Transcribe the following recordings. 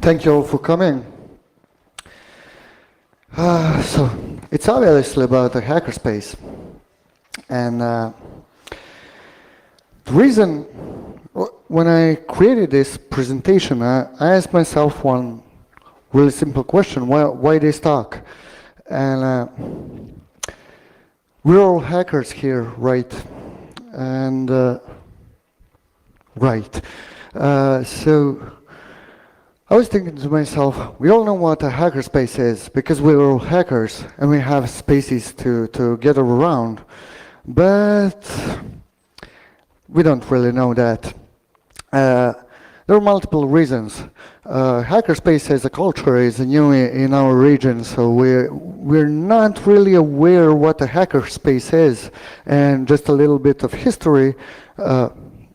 Thank you all for coming. So it's obviously about the hackerspace, and the reason when I created this presentation, I asked myself one really simple question: why this talk? And we're all hackers here, right? And right. So I was thinking to myself, we all know what a hackerspace is because we're all hackers and we have spaces to gather around, but we don't really know that. There are multiple reasons. Hackerspace as a culture is new in our region, so we're not really aware what a hackerspace is. And just a little bit of history.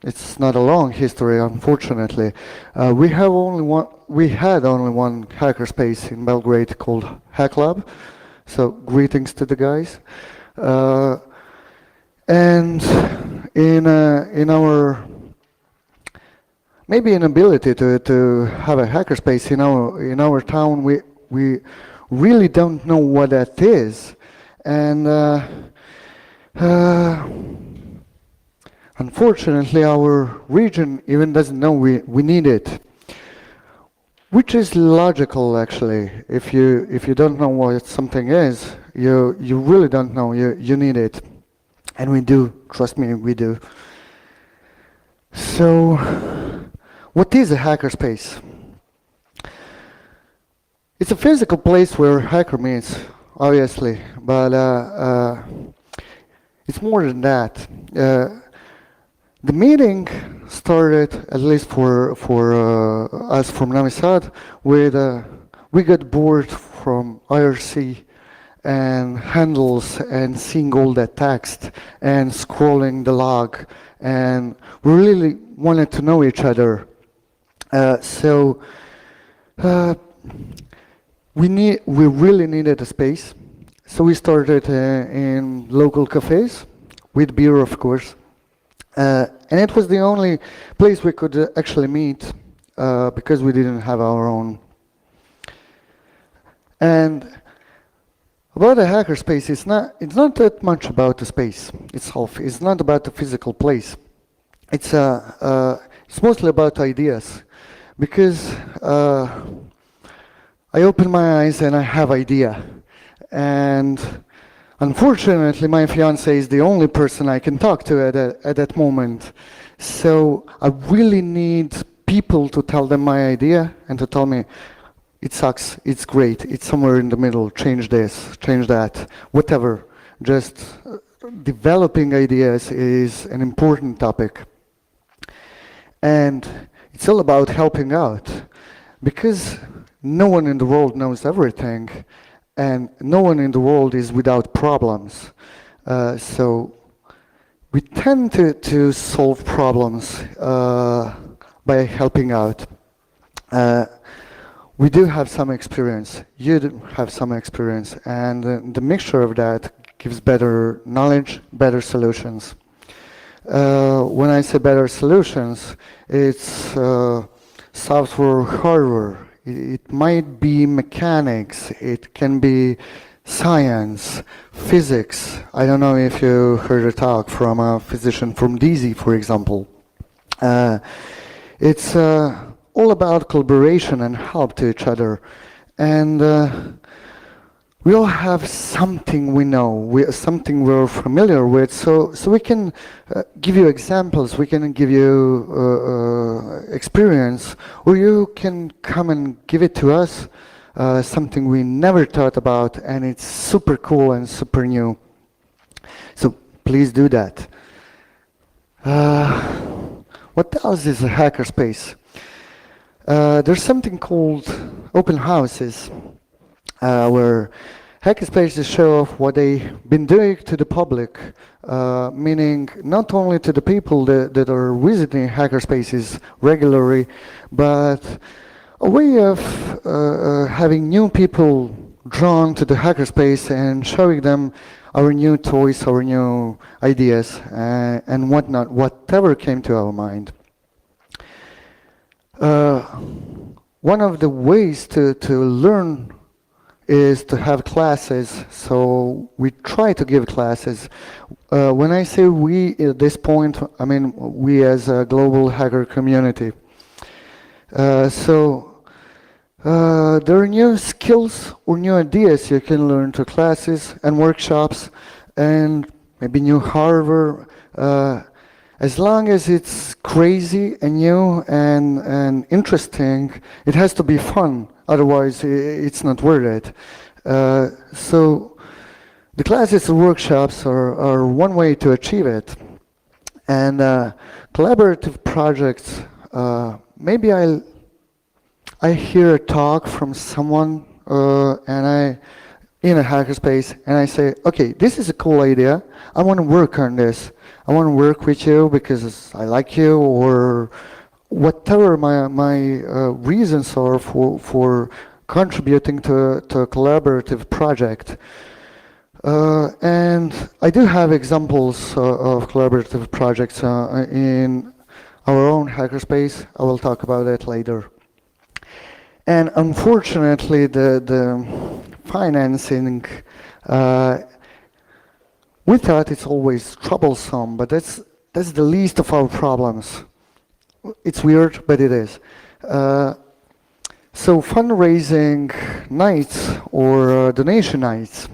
It's not a long history, unfortunately. We had only one hackerspace in Belgrade called Hack Lab. So greetings to the guys. And in our maybe inability to have a hackerspace in our town, we really don't know what that is, and unfortunately our region even doesn't know we need it, which is logical actually. If you don't know what something is, you really don't know you need it, and we do. Trust me, we do. So, what is a hackerspace? It's a physical place where hacker meets, obviously, but it's more than that. The meeting started, at least for us from Novi Sad, with we got bored from IRC and handles and seeing all that text and scrolling the log, and we really wanted to know each other. So we really needed a space. So we started in local cafes with beer, of course, and it was the only place we could actually meet because we didn't have our own. And about a hackerspace, it's not that much about the space itself. It's not about the physical place. It's mostly about ideas, because I open my eyes and I have idea, and unfortunately my fiance is the only person I can talk to at that moment. So I really need people to tell them my idea and to tell me, it sucks, it's great, it's somewhere in the middle, change this, change that, whatever. Just developing ideas is an important topic. And it's all about helping out, because no one in the world knows everything, and no one in the world is without problems. So we tend to solve problems by helping out. We do have some experience, you do have some experience, and the mixture of that gives better knowledge, better solutions. When I say better solutions, it's software, hardware. It might be mechanics, it can be science, physics. I don't know if you heard a talk from a physician from DZ, for example. It's all about collaboration and help to each other. And we all have something we know, something we're familiar with, so we can give you examples, we can give you experience, or you can come and give it to us, something we never thought about, and it's super cool and super new. So please do that. What else is a hackerspace? There's something called open houses, where hackerspaces show off what they've been doing to the public, meaning not only to the people that are visiting hackerspaces regularly, but a way of having new people drawn to the hackerspace and showing them our new toys, our new ideas, and whatnot, whatever came to our mind. one of the ways to learn is to have classes, so we try to give classes. When I say we at this point, I mean we as a global hacker community. There are new skills or new ideas you can learn through classes and workshops and maybe new hardware. As long as it's crazy and new and interesting, it has to be fun. Otherwise, it's not worth it. So the classes and workshops are one way to achieve it. And collaborative projects, maybe I hear a talk from someone in a hackerspace, and I say, okay, this is a cool idea. I want to work on this. I want to work with you because I like you, or whatever my reasons are for contributing to a collaborative project. And I do have examples of collaborative projects in our own hackerspace. I will talk about it later. And unfortunately, the financing, we thought it's always troublesome, but that's the least of our problems. It's weird, but it is. So fundraising nights or donation nights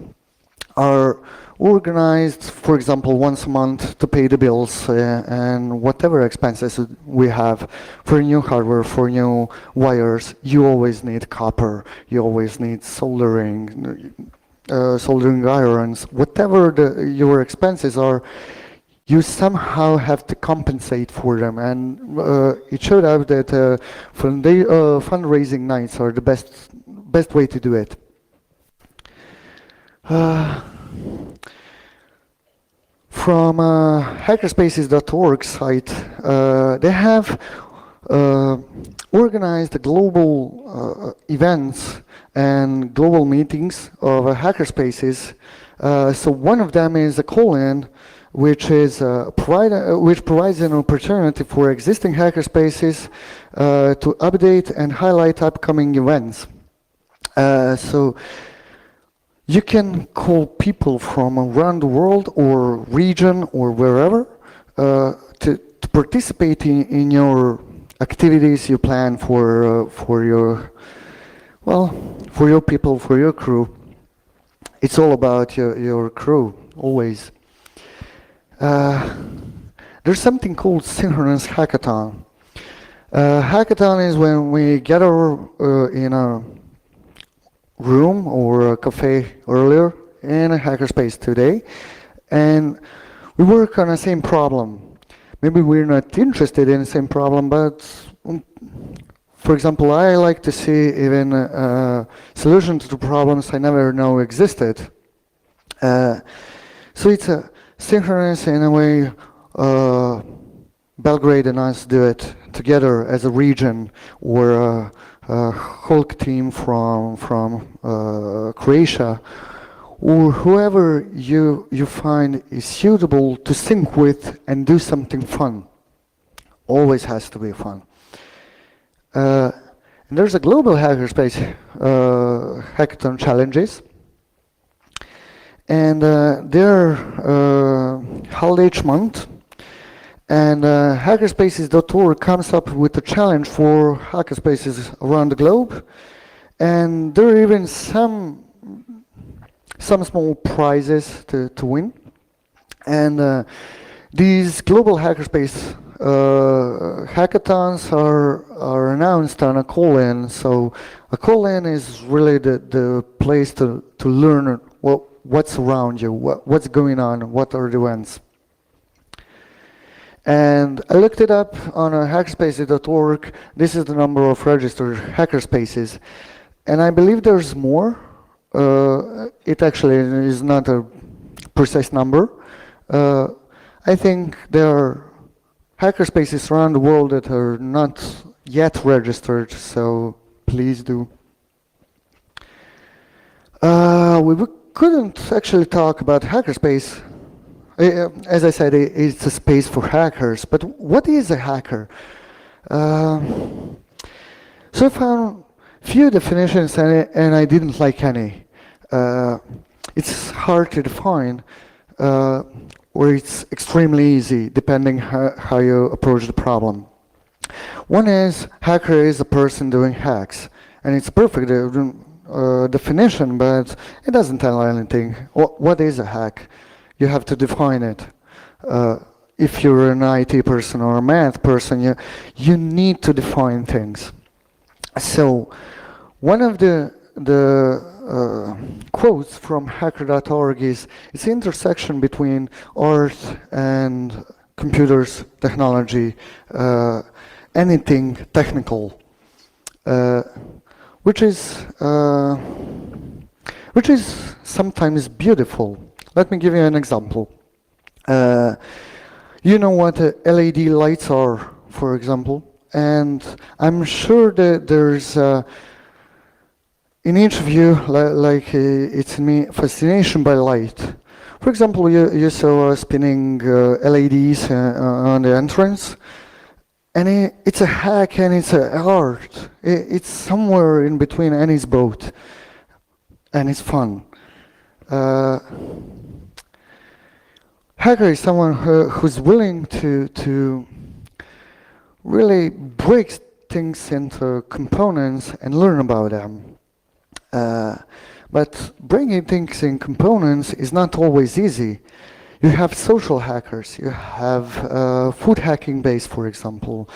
are organized, for example, once a month to pay the bills and whatever expenses we have for new hardware, for new wires. You always need copper, you always need soldering irons, whatever your expenses are, you somehow have to compensate for them. And it showed out that fundraising nights are the best way to do it. From hackerspaces.org site, they have organized global events and global meetings of hackerspaces. So one of them is a call-in, which provides an opportunity for existing hackerspaces to update and highlight upcoming events. So you can call people from around the world or region or wherever to participate in your activities you plan for your people, for your crew. It's all about your crew, always. There's something called synchronous hackathon. Hackathon is when we gather in a room or a cafe earlier in a hackerspace today, and we work on the same problem. Maybe we're not interested in the same problem, but for example, I like to see even solutions to problems I never know existed. So it's a synchronous in a way. Belgrade and us do it together as a region, or a Hulk team from Croatia, or whoever you find is suitable to sync with and do something fun. Always has to be fun. And there's a global hackerspace hackathon challenges, and they're held each month. And hackerspaces.org comes up with a challenge for hackerspaces around the globe, and there are even some small prizes to win. And these global hackerspace hackathons are announced on a call-in. So a call-in is really the place to learn what's around you, what's going on, what are the events. And I looked it up on hackerspaces.org. This is the number of registered hackerspaces, and I believe there's more. It actually is not a precise number. I think there are hackerspaces around the world that are not yet registered, so please do. We couldn't actually talk about hackerspace. As I said, it's a space for hackers, but what is a hacker? So I found few definitions and I didn't like any. Uh, it's hard to define, uh, or it's extremely easy depending how you approach the problem. One is hacker is a person doing hacks, and it's perfect definition, but it doesn't tell anything. What is a hack? You have to define it. Uh, if you're an IT person or a math person, you need to define things. So one of the quotes from hacker.org is, it's the intersection between art and computers, technology, anything technical, uh, which is uh, which is sometimes beautiful. Let me give you an example. Uh, you know what LED lights are, for example, and I'm sure that there's in each of you, it's in me, fascination by light. For example, you saw spinning LEDs on the entrance, and it's a hack and it's an art. It's somewhere in between, and it's both, and it's fun. Hacker is someone who's willing to really break things into components and learn about them. But bringing things in components is not always easy. You have social hackers, you have food hacking base, for example.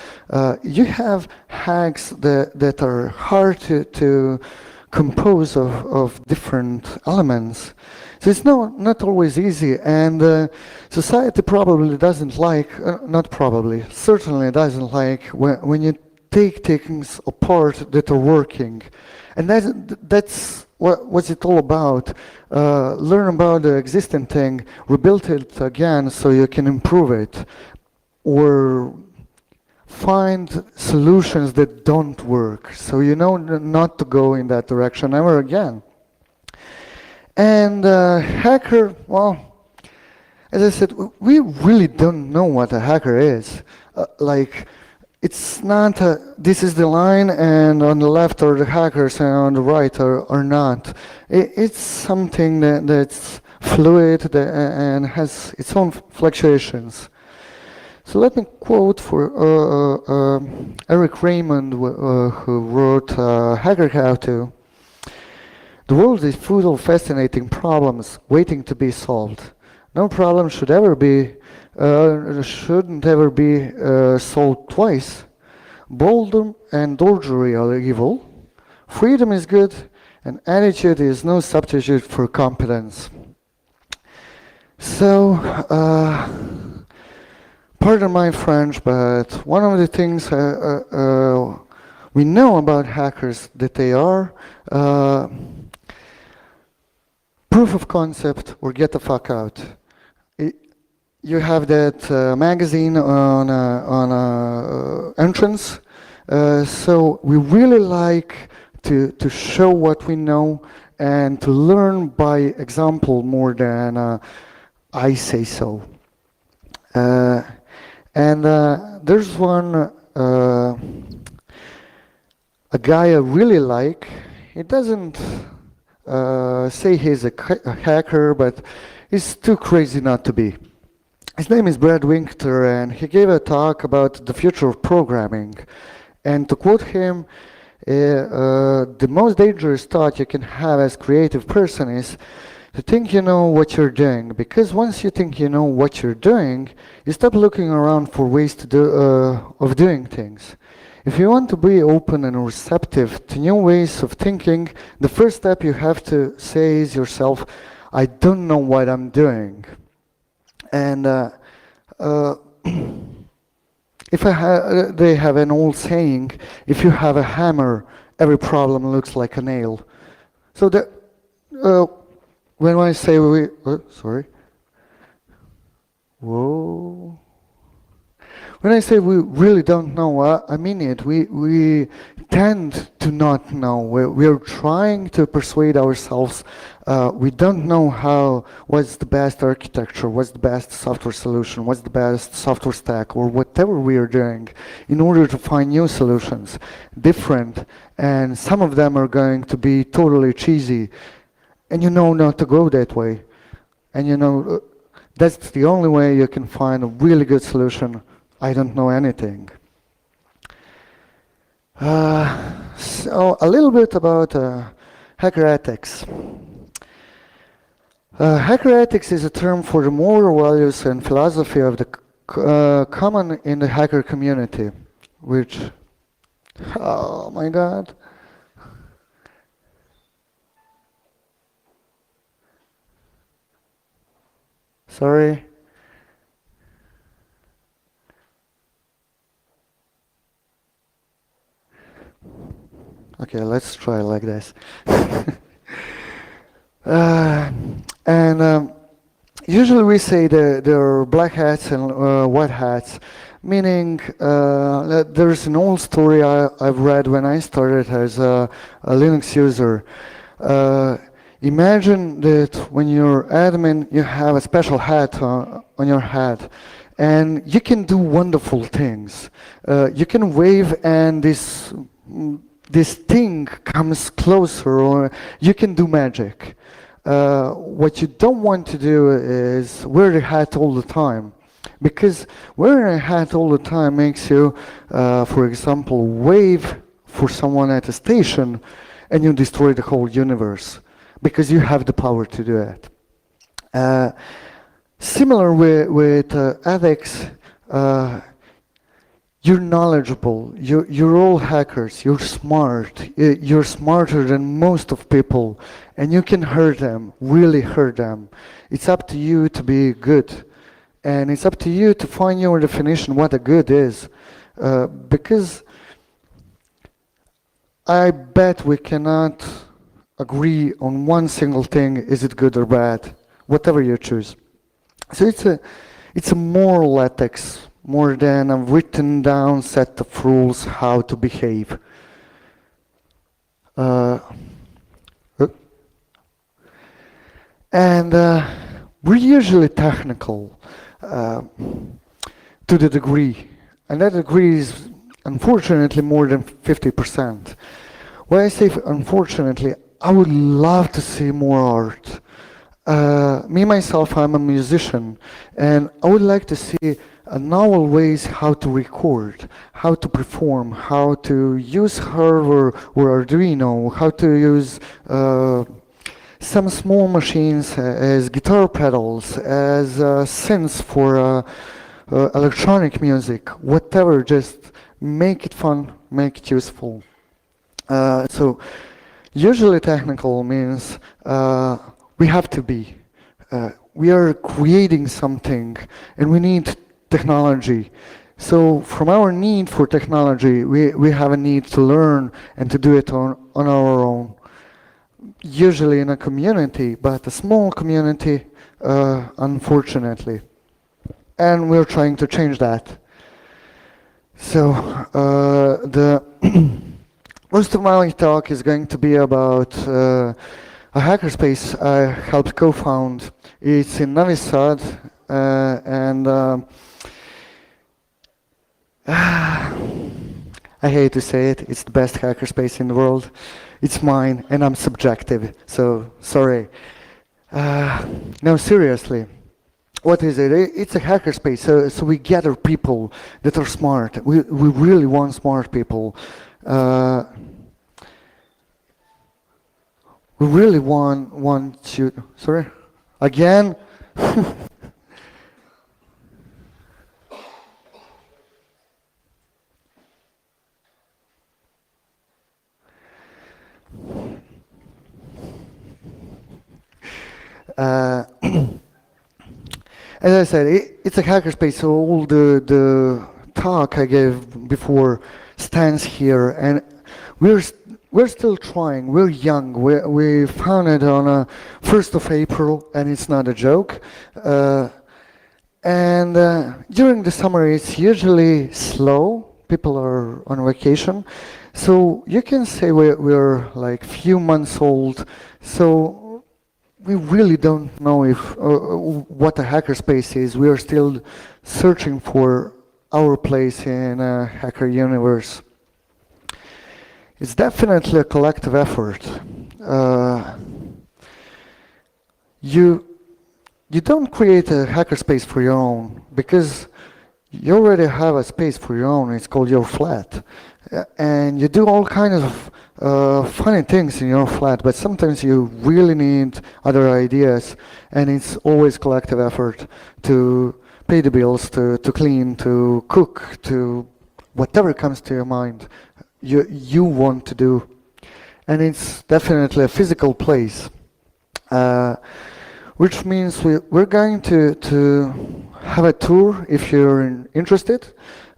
You have hacks that are hard to compose of different elements. So it's not always easy, and society probably doesn't like, not probably, certainly doesn't like when you take things apart that are working. And that's what's it all about. Learn about the existing thing, rebuild it again so you can improve it, or find solutions that don't work, so you know not to go in that direction ever again. And hacker, well, as I said, we really don't know what a hacker is. It's not this is the line, and on the left are the hackers, and on the right are not. It's something that's fluid and has its own fluctuations. So let me quote for Eric Raymond, who wrote Hacker How To. The world is full of fascinating problems waiting to be solved. No problem shouldn't ever be solved twice. Boredom and drudgery are evil. Freedom is good, and attitude is no substitute for competence. So, pardon my French, but one of the things we know about hackers that they are proof of concept or get the fuck out. You have that magazine on entrance, so we really like to show what we know and to learn by example more than I say so. And there's one a guy I really like. He doesn't say he's a hacker, but he's too crazy not to be. His name is Brad Winter, and he gave a talk about the future of programming. And to quote him, the most dangerous thought you can have as a creative person is to think you know what you're doing. Because once you think you know what you're doing, you stop looking around for ways to of doing things. If you want to be open and receptive to new ways of thinking, the first step you have to say is yourself, I don't know what I'm doing. And they have an old saying, if you have a hammer, every problem looks like a nail. So when I say when I say we really don't know, I mean it. We tend to not know. We're trying to persuade ourselves. We don't know what's the best architecture, what's the best software solution, what's the best software stack, or whatever we are doing in order to find new solutions, different, and some of them are going to be totally cheesy, and you know not to go that way. And you know, that's the only way you can find a really good solution. I don't know anything. So a little bit about hacker ethics. Hacker ethics is a term for the moral values and philosophy of the common in the hacker community, which, oh my God. Sorry. Okay, let's try like this. And usually we say that there are black hats and white hats, meaning that there's an old story I've read when I started as a Linux user. Imagine that when you're admin, you have a special hat on your head, and you can do wonderful things. You can wave and this thing comes closer, or you can do magic. What you don't want to do is wear the hat all the time, because wearing a hat all the time makes you, for example, wave for someone at a station and you destroy the whole universe, because you have the power to do it. Similar with ethics, you're knowledgeable, you're all hackers, you're smart, you're smarter than most of people, and you can hurt them, really hurt them. It's up to you to be good, and it's up to you to find your definition what a good is, because I bet we cannot agree on one single thing, is it good or bad, whatever you choose. So it's a moral ethics, more than a written down set of rules how to behave. And we're usually technical to the degree, and that degree is unfortunately more than 50%. When I say unfortunately, I would love to see more art. Me myself, I'm a musician, and I would like to see novel ways how to record, how to perform, how to use hardware or Arduino, how to use some small machines as guitar pedals, as synths for electronic music, whatever, just make it fun, make it useful. So usually technical means we have to be. We are creating something and we need technology. So from our need for technology, we have a need to learn and to do it on our own. Usually in a community, but a small community, unfortunately. And we're trying to change that. So the most of my talk is going to be about a hackerspace I helped co-found. It's in Novi Sad, and I hate to say it, it's the best hackerspace in the world. It's mine, and I'm subjective, so sorry. No, seriously. What is it? It's a hackerspace, so we gather people that are smart. We really want smart people. We really want to, sorry? Again? As I said, it's a hackerspace, so all the talk I gave before stands here, and we're still trying. We're young. We founded on 1st of April, and it's not a joke. And during the summer, it's usually slow. People are on vacation, So you can say we're like few months old. So we really don't know if what a hackerspace is. We are still searching for our place in a hacker universe. It's definitely a collective effort. Uh, you you don't create a hackerspace for your own because you already have a space for your own. It's called your flat, and you do all kinds of funny things in your flat. But sometimes you really need other ideas, and it's always collective effort to pay the bills, to clean, to cook, to whatever comes to your mind. You want to do, and it's definitely a physical place. Uh, which means we're going to have a tour if you're interested.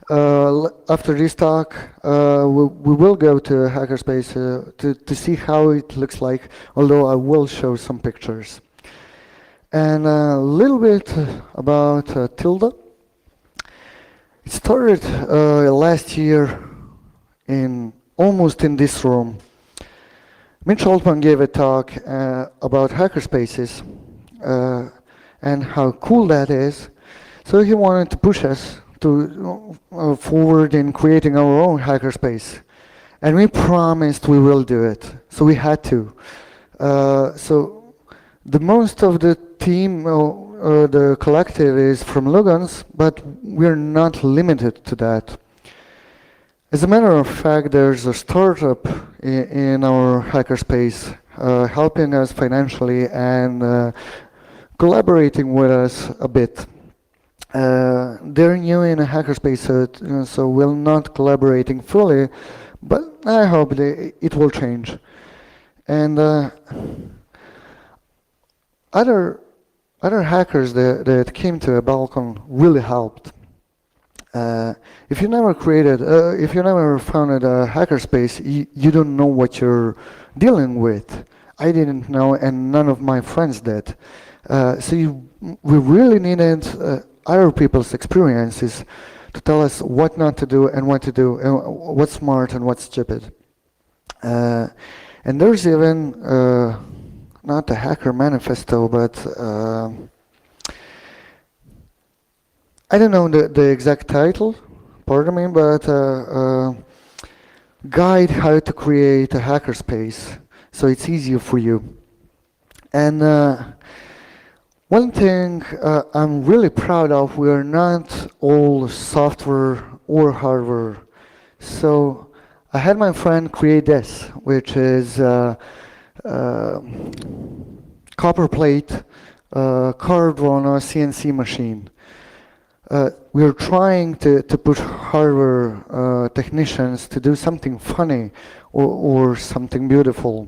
After this talk, we will go to Hackerspace to see how it looks like, although I will show some pictures. And a little bit about Tilda. It started last year almost in this room. Mitch Altman gave a talk about hackerspaces and how cool that is. So he wanted to push us to forward in creating our own hackerspace. And we promised we will do it. So we had to. So the most of the team, the collective is from Lugansk, but we're not limited to that. As a matter of fact, there's a startup in our hackerspace helping us financially and collaborating with us a bit. They're new in a hackerspace, so we're not collaborating fully, but I hope it will change. And other hackers that came to a balcony really helped. If you never founded a hackerspace, you don't know what you're dealing with. I didn't know, and none of my friends did. We really needed other people's experiences to tell us what not to do and what to do, and what's smart and what's stupid. And there's even not a hacker manifesto, but I don't know the exact title, pardon me, but guide how to create a hackerspace so it's easier for you. And one thing I'm really proud of, we are not all software or hardware. So I had my friend create this, which is copper plate carved on a CNC machine. We're trying to push hardware technicians to do something funny or something beautiful.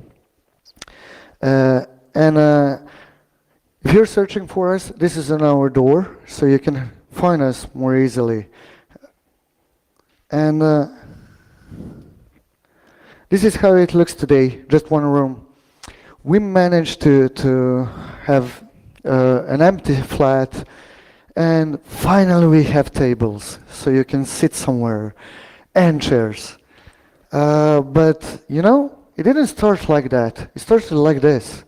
If you're searching for us, this is on our door, so you can find us more easily. And this is how it looks today, just one room. We managed to have an empty flat, and finally we have tables, so you can sit somewhere, and chairs. But, you know, it didn't start like that. It started like this.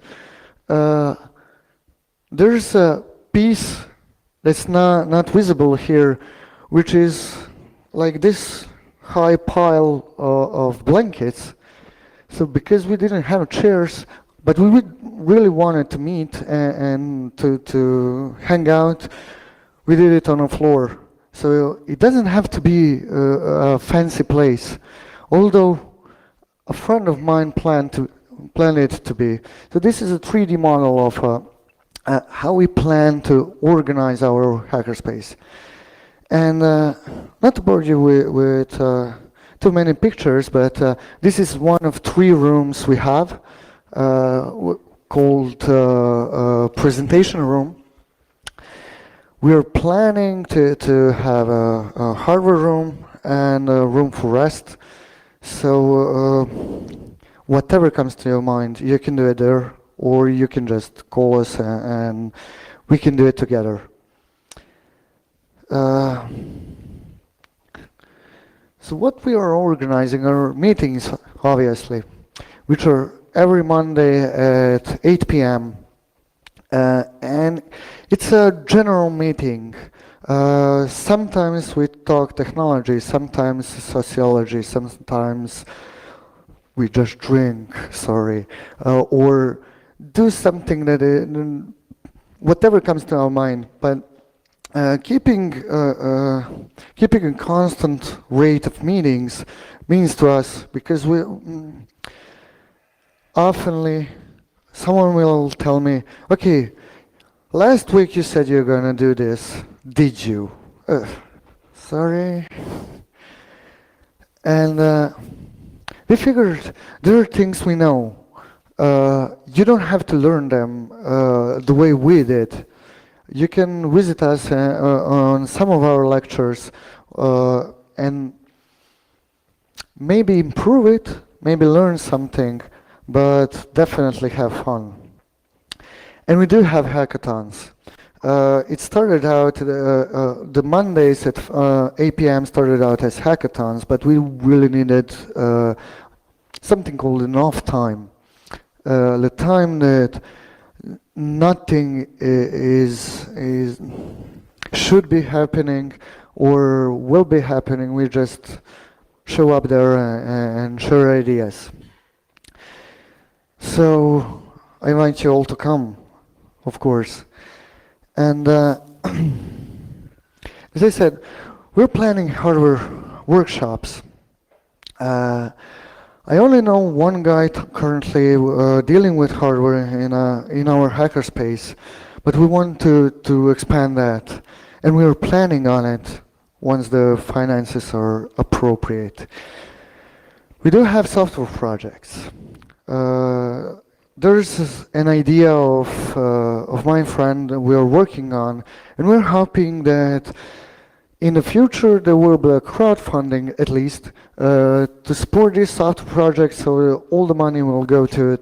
There's a piece that's not visible here, which is like this high pile of blankets. So because we didn't have chairs, but we really wanted to meet and to hang out, we did it on a floor. So it doesn't have to be a fancy place, although a friend of mine planned it to be. So this is a 3D model of how we plan to organize our hackerspace. And not to bore you with too many pictures, but this is one of 3 rooms we have called presentation room. We are planning to have a hardware room and a room for rest. So whatever comes to your mind, you can do it there, or you can just call us and we can do it together. So So what we are organizing are meetings, obviously, which are every Monday at 8 p.m. And it's a general meeting. Sometimes we talk technology, sometimes sociology, sometimes we just drink, sorry, or do something that whatever comes to our mind. But keeping a constant rate of meetings means to us because we oftenly someone will tell me, okay, last week you said you're gonna do this. Did you? Sorry. And we figured there are things we know. You don't have to learn them the way we did. You can visit us on some of our lectures and maybe improve it, maybe learn something, but definitely have fun. And we do have hackathons. It started out, the Mondays at 8 p.m. started out as hackathons, but we really needed something called an off time. The time that nothing should be happening or will be happening. We just show up there and share ideas. So I invite you all to come, of course. And as I said, we're planning hardware workshops. I only know one guy currently dealing with hardware in our hackerspace, but we want to expand that, and we are planning on it once the finances are appropriate. We do have software projects. There's an idea of my friend we are working on, and we're hoping that in the future there will be a crowdfunding at least to support these software projects, so all the money will go to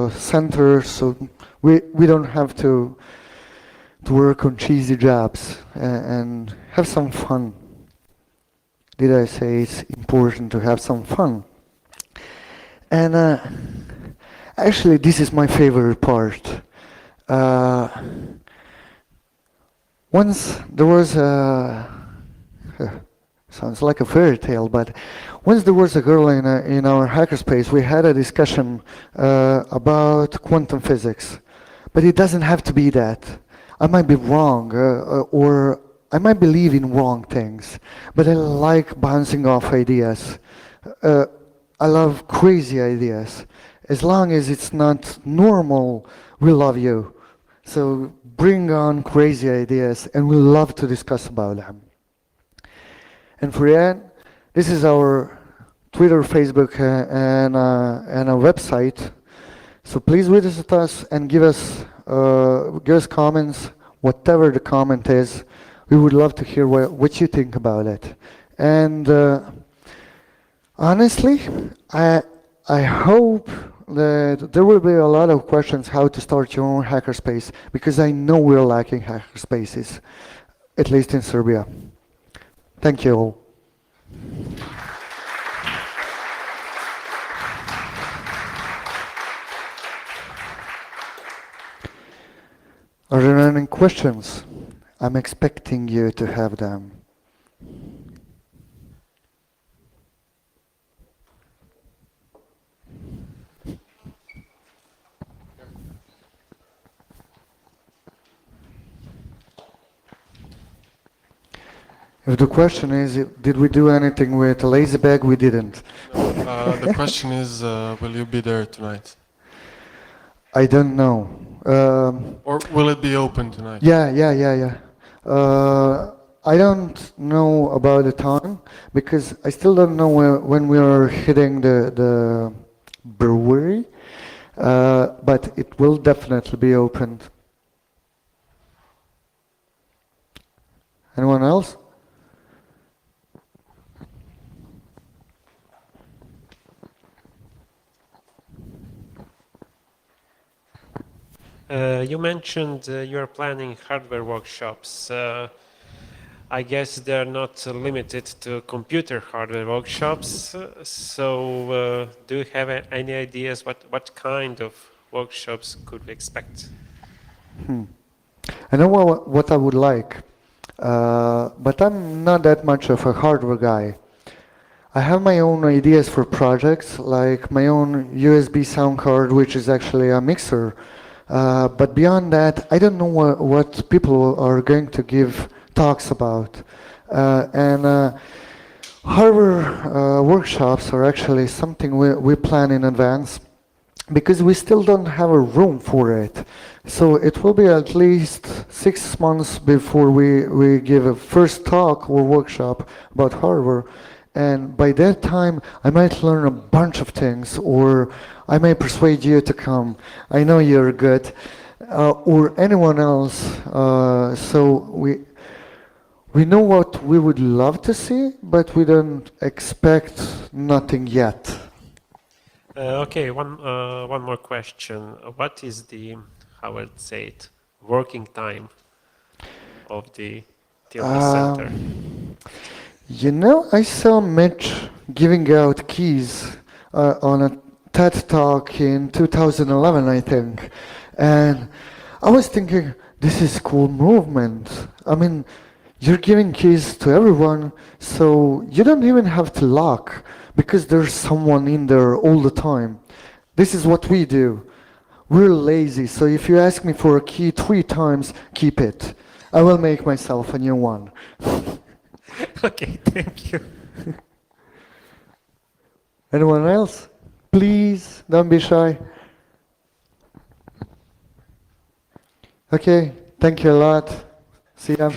a center, so we don't have to work on cheesy jobs and have some fun. Did I say it's important to have some fun? And actually, this is my favorite part. Once there was a sounds like a fairy tale, but once there was a girl in our hackerspace, we had a discussion about quantum physics. But it doesn't have to be that. I might be wrong, or I might believe in wrong things, but I like bouncing off ideas. I love crazy ideas. As long as it's not normal, we love you. So bring on crazy ideas, and we love to discuss about them. And for that, this is our Twitter, Facebook, and a website. So please visit us and give us comments, whatever the comment is. We would love to hear what you think about it. And honestly, I hope that there will be a lot of questions how to start your own hackerspace, because I know we're lacking hackerspaces, at least in Serbia. Thank you all. Are there any questions? I'm expecting you to have them. If the question is, did we do anything with Lazy Bag? We didn't. No, the question is, will you be there tonight? I don't know. Or will it be open tonight? Yeah. I don't know about the time, because I still don't know when we are hitting the brewery, but it will definitely be opened. Anyone else? You mentioned you are planning hardware workshops. I guess they're not limited to computer hardware workshops. Do you have any ideas what kind of workshops could we expect? I know what I would like, but I'm not that much of a hardware guy. I have my own ideas for projects, like my own USB sound card, which is actually a mixer. But beyond that, I don't know what people are going to give talks about. And hardware workshops are actually something we plan in advance because we still don't have a room for it. So it will be at least 6 months before we give a first talk or workshop about hardware. And by that time, I might learn a bunch of things, or I may persuade you to come. I know you're good, or anyone else. So we know what we would love to see, but we don't expect nothing yet. Okay, one more question. What is the, how would say it, working time of the TLP Center? You know, I saw Mitch giving out keys on a TED Talk in 2011, I think. And I was thinking, this is cool movement. I mean, you're giving keys to everyone, so you don't even have to lock because there's someone in there all the time. This is what we do. We're lazy, so if you ask me for a key 3 times, keep it. I will make myself a new one. Okay, thank you. Anyone else? Please, don't be shy. Okay, thank you a lot. See ya.